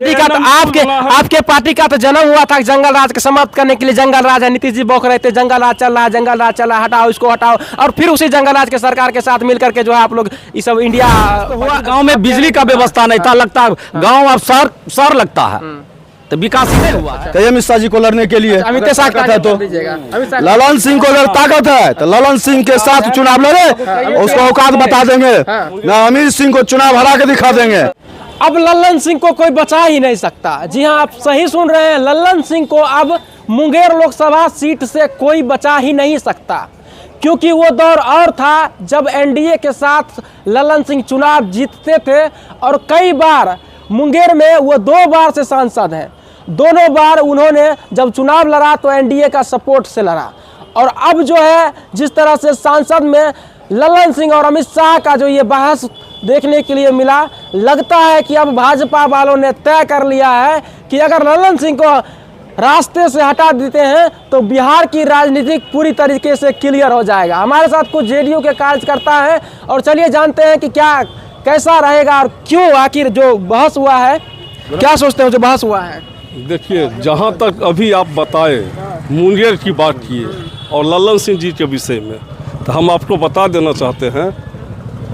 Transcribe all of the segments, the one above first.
का तो आपके पार्टी का तो जन्म हुआ था जंगल राज के समाप्त करने के लिए। जंगल राज है, नीतीश जी बौख रहे थे जंगल राज चल रहा है, जंगल राज चल रहा है, हटाओ इसको हटाओ। और फिर उसी जंगल राज के सरकार के साथ मिलकर के जो है आप लोग ये सब इंडिया हुआ। गांव में बिजली का व्यवस्था नहीं था, लगता है गांव अब शहर लगता है, तो विकास ही नहीं हुआ। तो अमित शाह जी को लड़ने के लिए अमित शाह ताकत है, तो ललन सिंह को अगर ताकत है तो ललन सिंह के साथ चुनाव लड़े, उसको औकात बता देंगे ना, अमित सिंह को चुनाव हरा के दिखा देंगे। अब लल्लन सिंह को कोई बचा ही नहीं सकता। जी हाँ, आप सही सुन रहे हैं, लल्लन सिंह को अब मुंगेर लोकसभा सीट से कोई बचा ही नहीं सकता, क्योंकि वो दौर और था जब एनडीए के साथ लल्लन सिंह चुनाव जीतते थे और कई बार मुंगेर में वो 2 बार से सांसद हैं। दोनों बार उन्होंने जब चुनाव लड़ा तो एनडीए का सपोर्ट से लड़ा। और अब जो है जिस तरह से सांसद में लल्लन सिंह और अमित शाह का जो ये बहस देखने के लिए मिला, लगता है कि अब भाजपा वालों ने तय कर लिया है कि अगर लल्लन सिंह को रास्ते से हटा देते हैं तो बिहार की राजनीति पूरी तरीके से क्लियर हो जाएगा। हमारे साथ कुछ जेडीयू के कार्यकर्ता हैं और चलिए जानते हैं कि क्या कैसा रहेगा और क्यों आखिर जो बहस हुआ है, क्या सोचते हो जो बहस हुआ है। देखिए, जहाँ तक अभी आप बताए मुंगेर की बात किए और लल्लन सिंह जी के विषय में, तो हम आपको बता देना चाहते हैं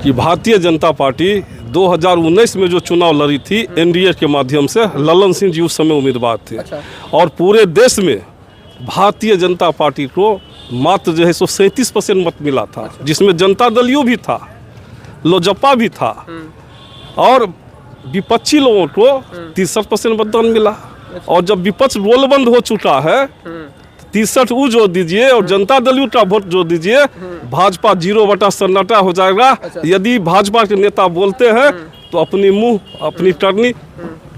कि भारतीय जनता पार्टी 2019 में जो चुनाव लड़ी थी एनडीए के माध्यम से, लल्लन सिंह जी उस समय उम्मीदवार थे। और पूरे देश में भारतीय जनता पार्टी को मात्र जो है 37% मत मिला था, जिसमें जनता दल यू भी था, लोजपा भी था, और विपक्षी लोगों को 63% मतदान मिला। और जब विपक्ष गोलबंद हो चुका है 63 वो जोड़ दीजिए और जनता दल का वोट जोड़ दीजिए, भाजपा 0 बटा सन्नाटा हो जाएगा। यदि भाजपा के नेता बोलते हैं तो अपनी मुंह अपनी टर्नी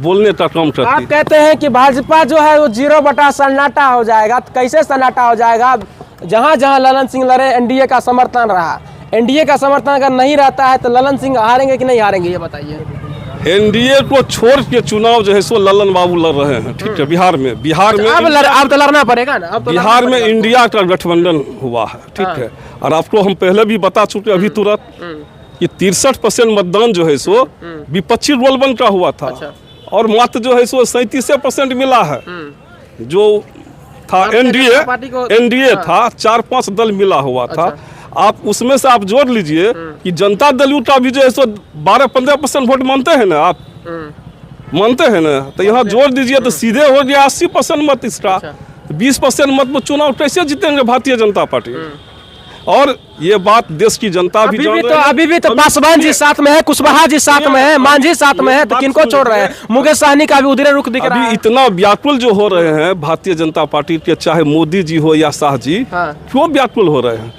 बोलने का काम करती है। आप कहते हैं कि भाजपा जो है वो 0 बटा सन्नाटा हो जाएगा, तो कैसे सन्नाटा हो जाएगा? जहां जहां ललन सिंह लड़े एनडीए का समर्थन रहा, एनडीए का समर्थन अगर नहीं रहता है तो ललन सिंह हारेंगे कि नहीं हारेंगे, ये बताइए। एनडीए को छोड़ के चुनाव जो है सो ललन बाबू लड़ रहे हैं, ठीक है। बिहार में अब तो लड़ना पड़ेगा ना, अब तो बिहार में इंडिया का गठबंधन हुआ है, ठीक है। और आपको हम पहले भी बता चुके अभी तुरंत कि 63% मतदान जो है सो विपक्षी गोलबंद का हुआ था और मात्र जो है सो 37% मिला है। जो था एनडीए था, 4-5 दल मिला हुआ था। आप उसमें से आप जोड़ लीजिए कि जनता दल का भी जो है सो 12-15% वोट मानते हैं ना, आप मानते हैं ना, तो यहाँ जोड़ दीजिए तो सीधे हो गया 80% मत इसका। 20% मत में चुनाव कैसे जीतेंगे भारतीय जनता पार्टी? और ये बात देश की जनता भी जान रही है। अभी भी तो पासवान जी साथ में है, कुशवाहा जी साथ में है, मांझी साथ में है, तो किनको छोड़ रहे हैं? मुकेश सहनी का भी उधरे रुख दिख रहा है। इतना व्याकुल जो हो रहे हैं भारतीय जनता पार्टी के, चाहे मोदी जी हो या शाह जी, क्यों व्याकुल हो रहे हैं?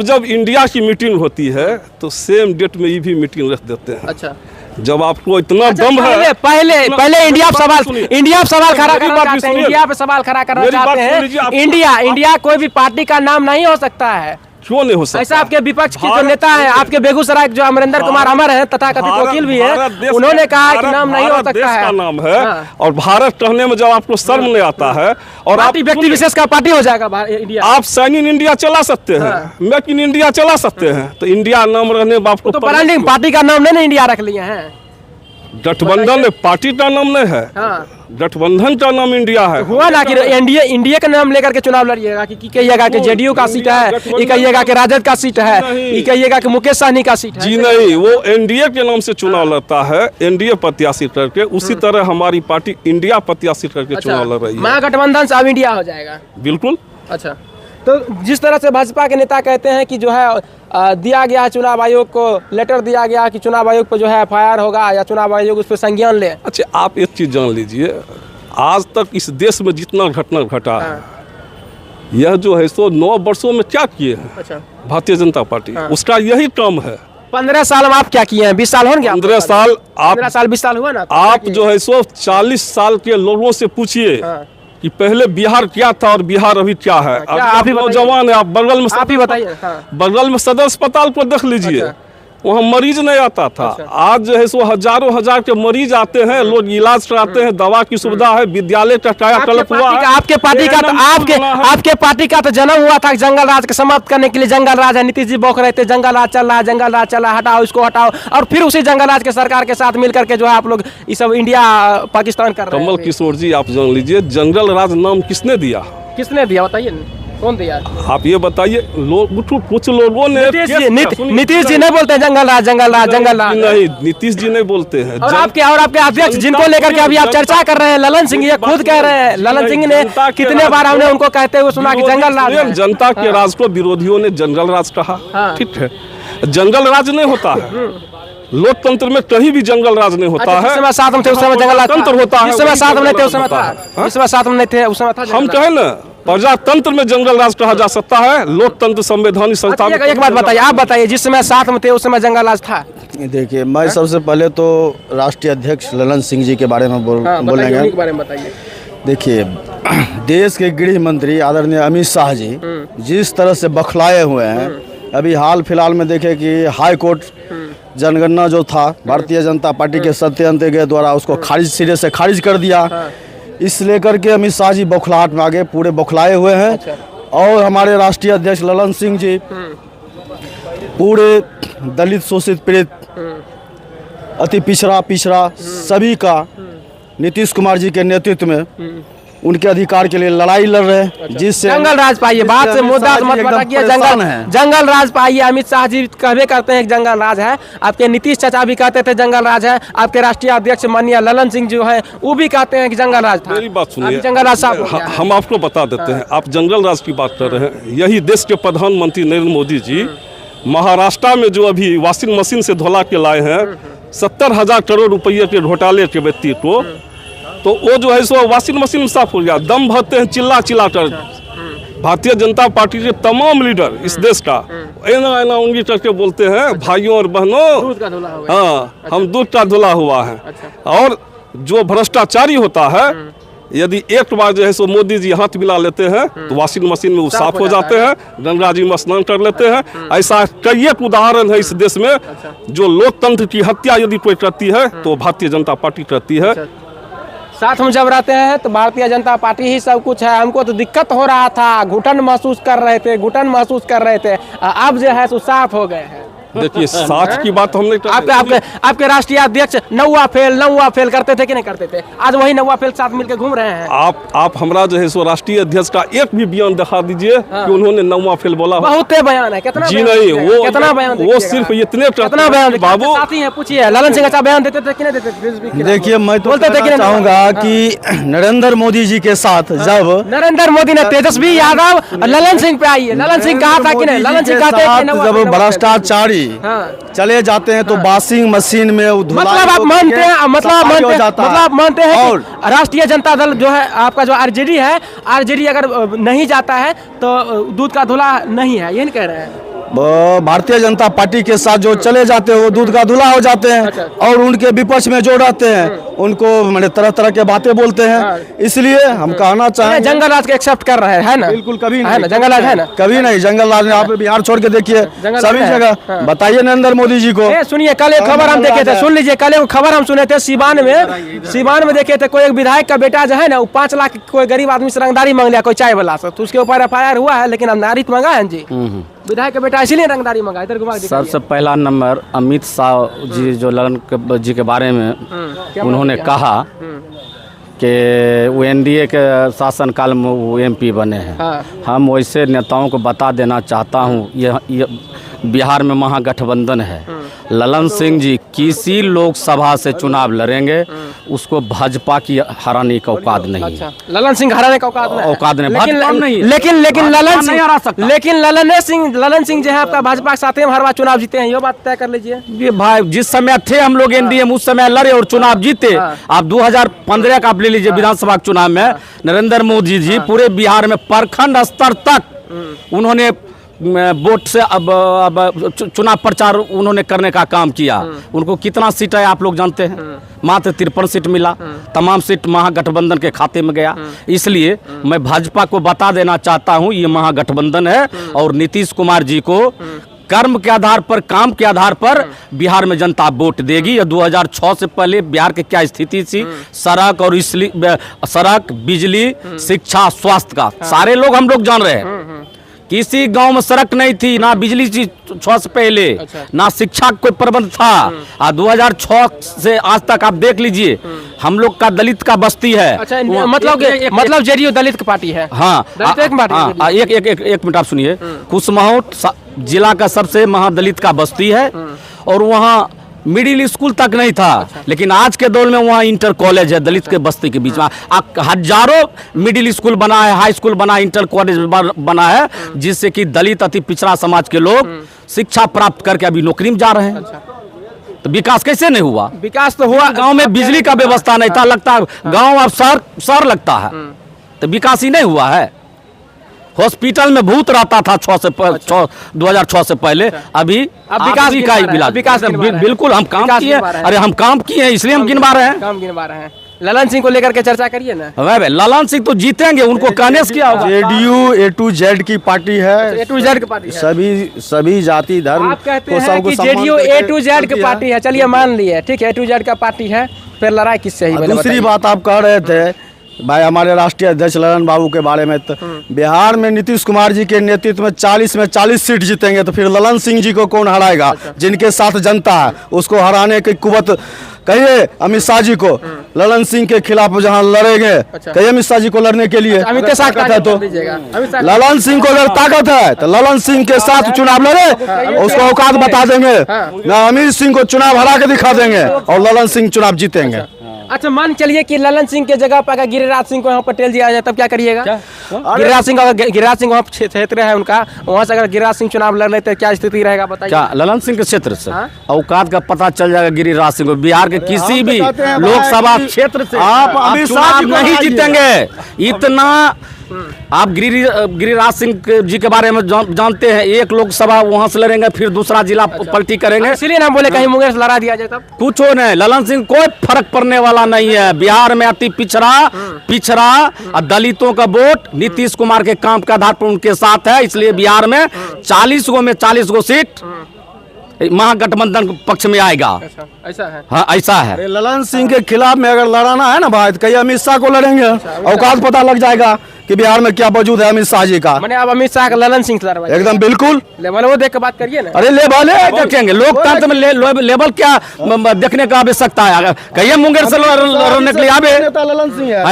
जब इंडिया की मीटिंग होती है तो सेम डेट में ये भी मीटिंग रख देते हैं। अच्छा, जब आपको इतना दम है, पहले इंडिया पे सवाल खड़ा करना चाहते हैं, इंडिया पे सवाल खड़ा करना चाहते हैं। इंडिया कोई भी पार्टी का नाम नहीं हो सकता है। क्यों नहीं हो सकता? ऐसा आपके विपक्ष के जो नेता हैं, आपके बेगूसराय जो अमरिंदर कुमार अमर हैं, तथाकथित वकील भी हैं, उन्होंने कहा कि नाम नहीं हो सकता है। नाम है और भारत कहने में जब आपको शर्म नहीं आता है और आप व्यक्ति विशेष का पार्टी हो जाएगा इंडिया। आप साइन इन इंडिया चला सकते हैं, मेक इन इंडिया चला सकते हैं, तो इंडिया नाम रहने में आपको तो ब्रांडिंग पार्टी का नाम नहीं इंडिया रख लिए हैं। गठबंधन पार्टी का नाम नहीं है, गठबंधन का नाम इंडिया है। हुआ ना कि इंडिया का नाम लेकर के चुनाव लड़िएगा कि कहिएगा कि जेडीयू का सीट है, ये कहिएगा कि राजद का सीट है, ये कहिएगा कि मुकेश सहनी का सीट है। जी नहीं, वो एनडीए के नाम से चुनाव लड़ता है, एनडीए प्रत्याशी करके। उसी तरह हमारी पार्टी इंडिया प्रत्याशी करके चुनाव लड़ रही है। महागठबंधन से अब इंडिया हो जाएगा। बिल्कुल। अच्छा, तो जिस तरह से भाजपा के नेता कहते हैं कि जो है दिया गया चुनाव आयोग को लेटर दिया गया कि चुनाव आयोग पर जो है FIR होगा या चुनाव आयोग उस पर संज्ञान ले। अच्छा, आप एक चीज जान लीजिए, आज तक इस देश में जितना घटना घटा है, यह जो है सो 9 वर्षों में क्या किए हैं। अच्छा, भारतीय जनता पार्टी उसका यही काम है। 15 साल में आप क्या किए हैं? 20 साल हो गया? 15 साल 20 साल हुआ ना। आप जो है सो 40 साल के लोगों से पूछिए कि पहले बिहार क्या था और बिहार अभी क्या है। आप ही नौजवान है, आप बगल में आप ही बताइए। बगल में सदर अस्पताल को देख लीजिए। वहाँ मरीज नहीं आता था। आज जो है सो हजारों हजार के मरीज आते हैं, लोग इलाज कराते हैं, दवा की सुविधा है, विद्यालय का कायाकल्प हुआ है। आपके पार्टी का तो जन्म हुआ था जंगल राज को समाप्त करने के लिए। जंगल राज है, नीतीश जी बौख रहे थे जंगल राज चल रहा है, जंगल राज चल रहा है, हटाओ इसको हटाओ, और फिर उसी जंगल राज के सरकार के साथ मिलकर के जो है आप लोग ये सब इंडिया पाकिस्तान कर रहे हैं। कमल किशोर जी, आप जान लीजिए जंगल राज नाम किसने दिया? किसने दिया बताइए, कौन दिया? आप ये बताइए। कुछ लोगों ने नीतीश जी नहीं बोलते जंगल राज जंगल राज जंगल राज। नहीं, नीतीश जी नहीं बोलते हैं। और आपके अध्यक्ष जिनको लेकर के अभी आप चर्चा कर रहे हैं, ललन सिंह, ये खुद कह रहे हैं। ललन सिंह ने कितने बार हमने उनको कहते हुए सुना कि जंगल राज है। जनता के राज को विरोधियों ने जंगल राज कहा। ठीक है, जंगल राज नहीं होता है। लोकतंत्र में कहीं भी जंगल राज नहीं होता है। जिस समय साथ में थे उस समय जंगल राज तंत्र होता है। जिस समय साथ में नहीं थे उस समय था। जिस समय साथ में नहीं थे उस समय था। हम कहें ना, प्रजातंत्र में जंगल राज कहा जा सकता है, लोकतंत्र संवैधानिक संस्था। एक बात बताइए, आप बताइए, जिस समय साथ में थे उस समय जंगल राज था? देखिए, मैं सबसे पहले तो राष्ट्रीय अध्यक्ष ललन सिंह जी के बारे में बोलेंगे। उनके बारे में बताइए। देखिए, देश के गृह मंत्री आदरणीय अमित शाह जी जिस तरह से बौखलाए हुए हैं, अभी हाल फिलहाल में देखे कि हाई कोर्ट जनगणना जो था भारतीय जनता पार्टी के सत्यान्त के द्वारा उसको सिरे से खारिज कर दिया। इस लेकर के अमित शाह जी बौखलाहट में आगे पूरे बौखलाए हुए हैं। और हमारे राष्ट्रीय अध्यक्ष ललन सिंह जी पूरे दलित शोषित पीड़ित अति पिछड़ा सभी का नीतीश कुमार जी के नेतृत्व में उनके अधिकार के लिए लड़ाई लड़ रहे हैं। जिससे जंगल राज पाइए, बात से मुद्दा मत भटकिए। जंगल राज पाइए। अमित शाह जी कहवे करते हैं जंगल राज है, आपके नीतीश चाचा भी कहते थे जंगल राज है, आपके राष्ट्रीय अध्यक्ष माननीय ललन सिंह जो है वो भी कहते हैं कि जंगल राज था। मेरी बात सुनिए, जंगल राज साहब हम आपको बता देते हैं। आप जंगल राज की बात कर रहे हैं। यही देश के प्रधानमंत्री नरेंद्र मोदी जी महाराष्ट्र में जो अभी वॉशिंग मशीन से धुला के लाए हैं 70,000 करोड़ रुपये के घोटाले के व्यक्ति को, तो वो जो है सो वॉशिंग मशीन साफ हो गया। दम भरते हैं चिल्ला कर। भारतीय जनता पार्टी के तमाम लीडर इस देश का ऐना उंगली करके बोलते हैं, भाइयों और बहनों, हाँ, हम दूध का धुला हुआ है। और जो भ्रष्टाचारी होता है, यदि एक बार जो है सो मोदी जी हाथ मिला लेते हैं तो वॉशिंग मशीन में वो साफ हो जाते हैं, गंगा जी में स्नान कर लेते हैं। ऐसा कई एक उदाहरण है इस देश में। जो लोकतंत्र की हत्या यदि कोई करती है तो भारतीय जनता पार्टी करती है। साथ में जब रहते हैं तो भारतीय जनता पार्टी ही सब कुछ है। हमको तो दिक्कत हो रहा था, घुटन महसूस कर रहे थे, अब जो है सो साफ हो गए हैं। देखिए, साथ की बात हमने आपके राष्ट्रीय अध्यक्ष नौवा फेल करते थे कि नहीं करते थे? आज वही नौवा फेल साथ मिलकर घूम रहे हैं। आप हमरा जो है सो राष्ट्रीय अध्यक्ष का एक भी बयान दिखा दीजिए कि उन्होंने नौवा फेल बोला। बहुत बयान है। कितना जी नहीं, कितना बयान? वो सिर्फ इतने कितना बयान बाबू साथी है, पूछिए ललन सिंह अच्छा बयान देते थे कि नहीं देते थे? देखिए, मैं तो बोलते थे चाहूंगा कि नरेंद्र मोदी जी के साथ जब नरेंद्र मोदी ने तेजस्वी यादव ललन सिंह पे आई है, ललन सिंह कहा था कि नहीं? ललन सिंह कहते हैं जब भ्रष्टाचारी चले जाते हैं तो वॉशिंग मशीन में मतलब आप मानते हैं, मानते हैं और राष्ट्रीय जनता दल जो है आपका जो आरजेडी है, आरजेडी अगर नहीं जाता है तो दूध का धुला नहीं है, ये नहीं कह रहे हैं? भारतीय जनता पार्टी के साथ जो चले जाते हैं वो दूध का धुला हो जाते हैं। और उनके विपक्ष में जो रहते हैं उनको मैंने तरह तरह के बातें बोलते हैं। इसलिए हम कहना चाहें जंगल राज को एक्सेप्ट कर रहे हैं ना? बिल्कुल, कभी है ना जंगल राज, है ना? कभी नहीं। जंगल राज ने आप बिहार छोड़ के देखिए सभी जगह। बताइए नरेंद्र मोदी जी को। सुनिए, कल एक खबर हम देखे थे, सुन लीजिए, कल एक खबर हम सुने थे सिवान में देखे थे। कोई एक विधायक का बेटा जो है ना, वो 5 लाख कोई गरीब आदमी से रंगदारी मांग लिया कोई चाय वाला से, तो उसके ऊपर FIR हुआ है। लेकिन अब नारित मंगा है जी, विधायक का बेटा इसीलिए रंगदारी मंगा। इधर घुमा दीजिए। सबसे पहला नंबर अमित शाह जी जो ललन जी के बारे में उन्होंने कहा कि वो NDA के शासनकाल में वो MP बने हैं। हम वैसे नेताओं को बता देना चाहता हूँ, ये बिहार में महागठबंधन है। ललन सिंह जी किसी लोकसभा से चुनाव लड़ेंगे, उसको भाजपा की हराने का औकात नहीं है। ललन सिंह हराने का औकात नहीं, भाजपा नहीं। लेकिन ललन सिंह जो है आपका भाजपा के साथ हर बार चुनाव जीते हैं, ये बात तय कर लीजिए। ये भाई, जिस समय थे हम लोग NDA में उस समय लड़े और चुनाव जीते। आप 2015 का आप ले लीजिए विधानसभा चुनाव में नरेंद्र मोदी जी पूरे बिहार में प्रखंड स्तर तक उन्होंने वोट से अब चुनाव प्रचार उन्होंने करने का काम किया। उनको कितना सीट है आप लोग जानते हैं? मात्र 53 सीट मिला। तमाम सीट महागठबंधन के खाते में गया। इसलिए मैं भाजपा को बता देना चाहता हूं, ये महागठबंधन है और नीतीश कुमार जी को कर्म के आधार पर, काम के आधार पर बिहार में जनता वोट देगी। 2006 से पहले बिहार की क्या स्थिति थी, सड़क और इसलिए सड़क, बिजली, शिक्षा, स्वास्थ्य का सारे लोग हम लोग जान रहे हैं। किसी गांव में सड़क नहीं थी, ना बिजली थी 6 से पहले, ना शिक्षा का कोई प्रबंध था। 2006 से आज तक आप देख लीजिए, हम लोग का दलित का बस्ती है। अच्छा, मतलब जेडीयू दलित की पार्टी है। हाँ, एक मिनट आप सुनिए। कुशमाहोट जिला का सबसे महादलित का बस्ती है और वहाँ मिडिल स्कूल तक नहीं था। लेकिन आज के दौर में वहाँ इंटर कॉलेज है दलित के बस्ती के बीच में। हजारों मिडिल स्कूल बना है, हाई स्कूल बना है, इंटर कॉलेज बना है, जिससे कि दलित अति पिछड़ा समाज के लोग शिक्षा प्राप्त करके अभी नौकरी में जा रहे हैं। तो विकास कैसे नहीं हुआ? विकास तो हुआ। गांव में बिजली का व्यवस्था नहीं था, लगता गांव अब शहर लगता है। तो विकास ही नहीं हुआ है। हॉस्पिटल में भूत रहता था 2006 से पहले। अभी विकास का इलाज, विकास बिल्कुल हम काम किए। अरे हम काम किए हैं, इसलिए हम गिनवा रहे हैं। ललन सिंह को लेकर के चर्चा करिए ना। ललन सिंह तो जीतेंगे, उनको कहने से क्या होगा? जेडीयू A to Z की पार्टी है। A to Z की पार्टी है। सभी जाति धर्म आप कहते हैं कि जेडीयू A to Z की पार्टी है। चलिए मान लिए, ठीक है, A to Z का पार्टी है, फिर लड़ाई किससे ही? दूसरी बात आप कह रहे थे भाई हमारे राष्ट्रीय अध्यक्ष ललन बाबू के बारे में, तो बिहार में नीतीश कुमार जी के नेतृत्व में 40 में 40 सीट जीतेंगे, तो फिर ललन सिंह जी को कौन हराएगा? जिनके साथ जनता है उसको हराने की कुवत कहिए अमित शाह जी को। ललन सिंह के खिलाफ जहां लड़ेंगे, कहिए अमित शाह जी को लड़ने के लिए। अमित शाह है तो ललन सिंह को अगर ताकत है तो ललन सिंह के साथ चुनाव लड़े, उसको औकात बता देंगे ना। अमित सिंह को चुनाव हरा के दिखा देंगे और ललन सिंह चुनाव जीतेंगे। अच्छा, मान चलिए कि ललन सिंह के जगह पर अगर गिरिराज सिंह को यहाँ पटेल दिया जाए, तब क्या करिएगा? गिरिराज सिंह वहाँ क्षेत्र है उनका, वहाँ से अगर गिरिराज सिंह चुनाव लड़ लेते क्या स्थिति रहेगा बताइए? क्या ललन सिंह के क्षेत्र से औकात का पता चल जाएगा गिरिराज सिंह को। बिहार के किसी भी लोकसभा क्षेत्र से आप अमित शाह नहीं जीतेंगे। इतना आप गिरिराज सिंह जी के बारे में जानते हैं। एक लोकसभा वहां से लड़ेंगे, फिर दूसरा जिला पलटी करेंगे। इसलिए ना बोले कहीं मुंगेर से लड़ा दिया जाए तब कुछ हो नहीं। ललन सिंह कोई फर्क पड़ने वाला नहीं है। बिहार में अति पिछड़ा और दलितों का वोट नीतीश कुमार के काम के आधार पर उनके साथ है। इसलिए बिहार में 40 में 40 सीट महागठबंधन पक्ष में आएगा। ऐसा है? हाँ, ऐसा है। ललन सिंह के खिलाफ में अगर लड़ाना है ना भाई, तो कहीं अमित शाह को लड़ेंगे, औकात पता लग जाएगा कि बिहार में क्या वजूद है अमित शाह जी का। मैंने अब अमित शाह का ललन सिंह से लड़वाइए। एकदम बिल्कुल लेवल वो देख के बात करिए ना। अरे लेवल देखेंगे लोकतंत्र में लेवल क्या देखने का आवश्यकता है? कहिए मुंगेर से लड़ने के लिए आवे।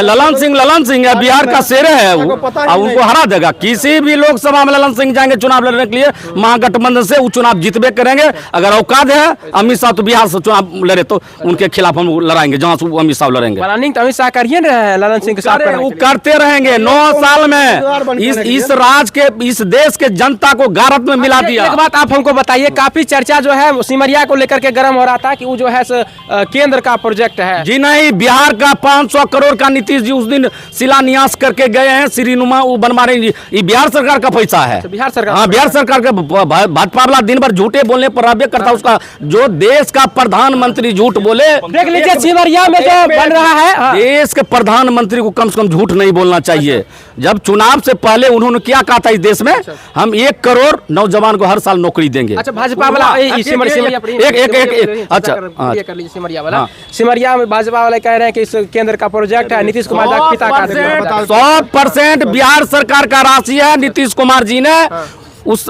ललन सिंह है, बिहार का शेर है, उनको हरा देगा। किसी भी लोकसभा में ललन सिंह जाएंगे चुनाव लड़ने के लिए महागठबंधन से, वो चुनाव जीतबे करेंगे। अगर औकात है अमित शाह तो बिहार से चुनाव लड़े तो उनके खिलाफ हम लड़ाएंगे, जहाँ से अमित शाह लड़ेंगे। प्लानिंग तो अमित शाह करिए ना ललन सिंह के साथ। वो करते रहेंगे। 9 साल में इस राज के, इस देश के जनता को गारत में मिला दिया। एक बात आप हमको बताइए, काफी चर्चा जो है सिमरिया को लेकर के गर्म हो रहा था कि वो जो है केंद्र का प्रोजेक्ट है। जी नहीं, बिहार का 500 करोड़ का नीतीश जी उस दिन शिलान्यास करके गए हैं। श्रीनुमा वो बनवा रहे हैं, ये बिहार सरकार का पैसा है। बिहार सरकार? हाँ, बिहार सरकार का। भाजपा वाला दिन भर झूठे बोलने पर रहबे करता। उसका जो देश का प्रधानमंत्री झूठ बोले, देख लीजिए सिमरिया में जो बन रहा है। देश के प्रधानमंत्री को कम से कम झूठ नहीं बोलना चाहिए। जब चुनाव से पहले उन्होंने क्या कहा था इस देश में, हम 1 करोड़ नौजवान को हर साल नौकरी देंगे। अच्छा, भाजपा वाला सिमरिया में भाजपा वाले कह रहे हैं कि इस केंद्र का प्रोजेक्ट है, नीतीश कुमार का पिता का 100% बिहार सरकार का राशि है। नीतीश कुमार जी ने उस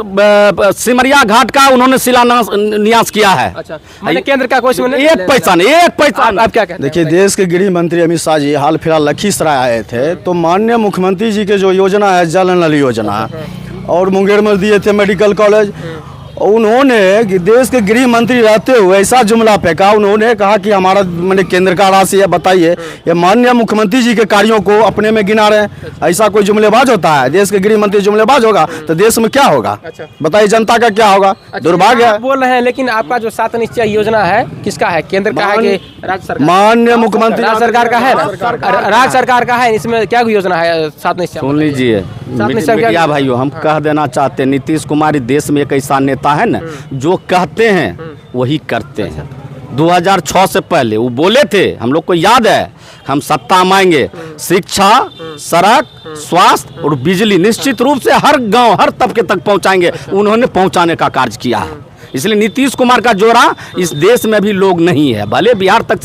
सिमरिया घाट का उन्होंने शिलान्यास किया है। अच्छा, केंद्र का कोई एक पैसा नहीं। आप क्या कहते हैं? देखिए, देश के गृह मंत्री अमित शाह जी हाल फिलहाल लखीसराय आए थे, तो माननीय मुख्यमंत्री जी के जो योजना है जल नल योजना, और मुंगेर में दिए थे मेडिकल कॉलेज, उन्होंने देश के गृह मंत्री रहते हुए ऐसा जुमला फेंका। उन्होंने कहा कि हमारा मैंने केंद्र का राशि है। बताइए, ये माननीय मुख्यमंत्री जी के कार्यों को अपने में गिना रहे हैं। ऐसा कोई जुमलेबाज होता है? देश के गृह मंत्री जुमलेबाज होगा तो देश में क्या होगा? बताइए, जनता का क्या होगा? दुर्भाग्य है। बोल रहे हैं, लेकिन आपका जो 7 निश्चय योजना है किसका है? केंद्र का है कि राज्य सरकार? माननीय मुख्यमंत्री राज्य सरकार का है ना? राज्य सरकार का है। इसमें क्या योजना है 7 निश्चय? सुन लीजिए मीडिया भाइयों, हम कह देना चाहते हैं, नीतीश कुमार देश में एक ऐसा नेता है ना, जो कहते हैं वही करते हैं। 2006 से पहले वो बोले थे, हम लोग को याद है, हम सत्ता में आएंगे, शिक्षा, सड़क, स्वास्थ्य और बिजली निश्चित रूप से हर गांव हर तबके तक पहुंचाएंगे। उन्होंने पहुंचाने का कार्य किया है। इसलिए नीतीश कुमार का जोड़ा इस देश में भी लोग नहीं है, भले बिहार तक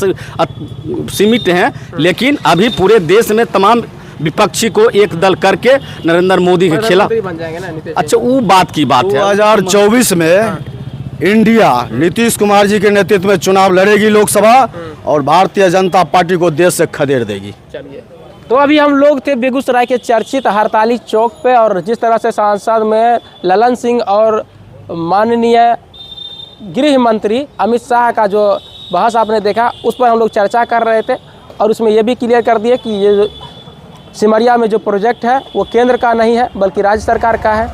सीमित हैं, लेकिन अभी पूरे देश में तमाम विपक्षी को एक दल करके नरेंद्र मोदी के खिलाफ बन जाएंगे ना नीतीश। अच्छा वो बात की बात है। 2024 में इंडिया नीतीश कुमार जी के नेतृत्व में चुनाव लड़ेगी लोकसभा, और भारतीय जनता पार्टी को देश से खदेड़ देगी। चलिए, तो अभी हम लोग थे बेगूसराय के चर्चित हड़ताली चौक पे, और जिस तरह से सांसद में ललन सिंह और माननीय गृह मंत्री अमित शाह का जो बहस आपने देखा, उस पर हम लोग चर्चा कर रहे थे, और उसमें ये भी क्लियर कर दिए कि ये सिमरिया में जो प्रोजेक्ट है वो केंद्र का नहीं है बल्कि राज्य सरकार का है।